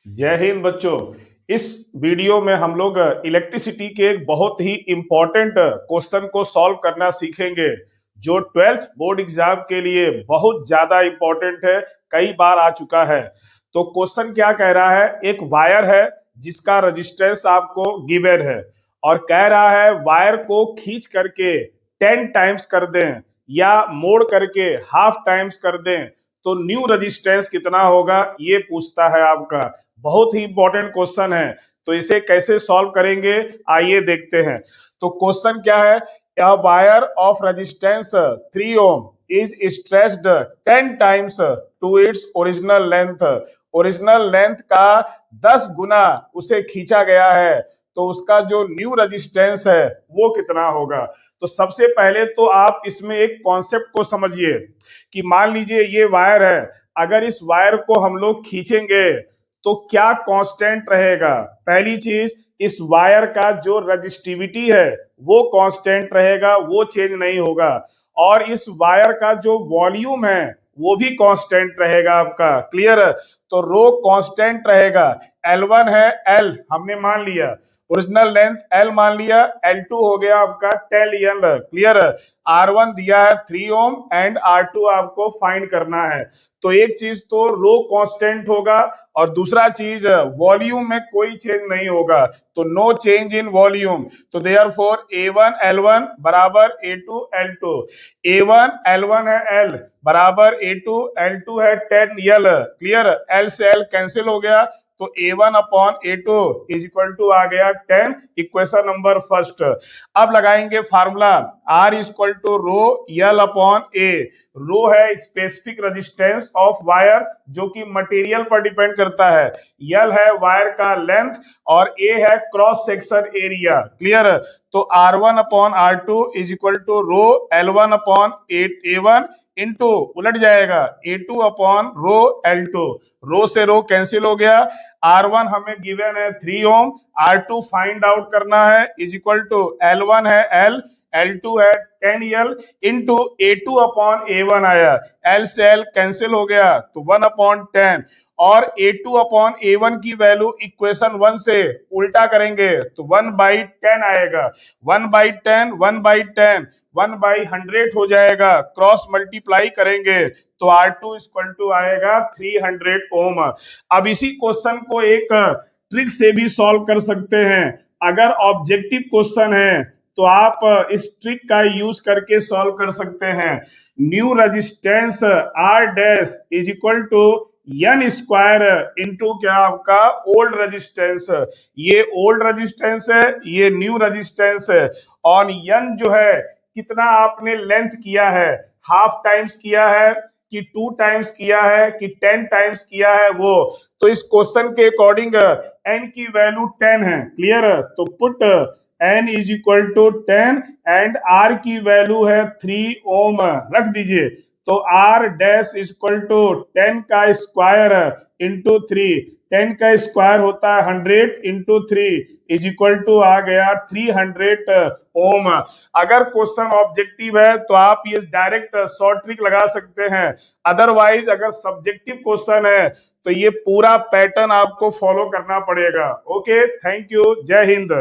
जय हिंद बच्चों। इस वीडियो में हम लोग इलेक्ट्रिसिटी के एक बहुत ही इंपॉर्टेंट क्वेश्चन को सॉल्व करना सीखेंगे, जो 12th बोर्ड एग्जाम के लिए बहुत ज्यादा इंपॉर्टेंट है, कई बार आ चुका है। तो क्वेश्चन क्या कह रहा है, एक वायर है जिसका रेजिस्टेंस आपको गिवन है और कह रहा है वायर को खींच करके 10 टाइम्स कर दें या मोड़ करके हाफ टाइम्स कर दें तो न्यू रेजिस्टेंस कितना होगा, ये पूछता है आपका। बहुत ही इंपॉर्टेंट क्वेश्चन है, तो इसे कैसे सॉल्व करेंगे आइए देखते हैं। तो क्वेश्चन क्या है, a wire of resistance 3 ohm is stretched 10 times to its original length। Original length का 10 गुना उसे खींचा गया है, तो उसका जो न्यू रेजिस्टेंस है वो कितना होगा। तो सबसे पहले तो आप इसमें एक कॉन्सेप्ट को समझिए कि मान लीजिए ये वायर है, अगर इस वायर को हम लोग खींचेंगे तो क्या कांस्टेंट रहेगा। पहली चीज, इस वायर का जो रजिस्टिविटी है वो कांस्टेंट रहेगा, वो चेंज नहीं होगा। और इस वायर का जो वॉल्यूम है वो भी कांस्टेंट रहेगा आपका। क्लियर। तो रो कांस्टेंट रहेगा। L1 है, L हमने मान लिया, ओरिजिनल लेंथ L मान लिया, L2 हो गया आपका 10 L। क्लियर। R1 दिया है 3 ओम एंड R2 आपको फाइंड करना है। तो एक चीज तो रो कांस्टेंट होगा और दूसरा चीज वॉल्यूम में कोई चेंज नहीं होगा, तो नो चेंज इन वॉल्यूम। तो देयरफॉर A1 L1 बराबर A2 L2। A1 L1 है L बराबर A2 L2 है 10 L। क्लियर। L से L कैंसिल हो गया, तो A1 upon A2 is equal to आ गया 10। Equation number first. अब लगाएंगे formula R is equal to rho L upon A। Rho है स्पेसिफिक रेजिस्टेंस ऑफ वायर जो कि मटेरियल पर डिपेंड करता है, L है वायर का लेंथ और A है क्रॉस सेक्शन एरिया। क्लियर। तो R1 upon R2 is equal to rho L1 upon A1 into उलट जाएगा A2 अपॉन रो L2। रो से रो कैंसिल हो गया। R1 हमें गिवन है 3 ओम, R2 फाइंड आउट करना है इज इक्वल टू L1 है L, L2 है 10L into A2 upon A1 आया, L से L कैंसिल हो गया तो 1 अपॉन 10। और A2 अपॉन A1 की वैल्यू इक्वेशन 1 से उल्टा करेंगे तो 1/10 आएगा। 1/10 1/10 1/100 हो जाएगा, क्रॉस मल्टीप्लाई करेंगे तो R2 इक्वल टू आएगा 300 ओम। अब इसी क्वेश्चन को एक ट्रिक से भी सॉल्व कर सकते हैं। अगर ऑब्जेक्टिव क्वेश्चन है तो आप इस ट्रिक का यूज करके सॉल्व कर सकते हैं। New resistance R dash is equal to N square into क्या आपका ओल्ड रेजिस्टेंस। ये ओल्ड रेजिस्टेंस है, ये न्यू रेजिस्टेंस है। और N जो है कितना आपने लेंथ किया है, हाफ टाइम्स किया है कि 2 टाइम्स किया है कि 10 टाइम्स किया है वो। तो इस क्वेश्चन के अकॉर्डिंग N की वैल्यू 10 है। क्लियर। तो put N is equal to 10 and R की वैल्यू है 3 ओम, रख दीजिए। तो R dash is equal to 10 का स्क्वायर इंटू 3। 10 का स्क्वायर होता है 100 इंटू 3 इज इक्वल टू आ गया 300 ओम। अगर क्वेश्चन ऑब्जेक्टिव है तो आप ये डायरेक्ट शॉर्ट ट्रिक लगा सकते हैं। अदरवाइज अगर सब्जेक्टिव क्वेश्चन है तो ये पूरा पैटर्न आपको फॉलो करना पड़ेगा। ओके, थैंक यू, जय हिंद।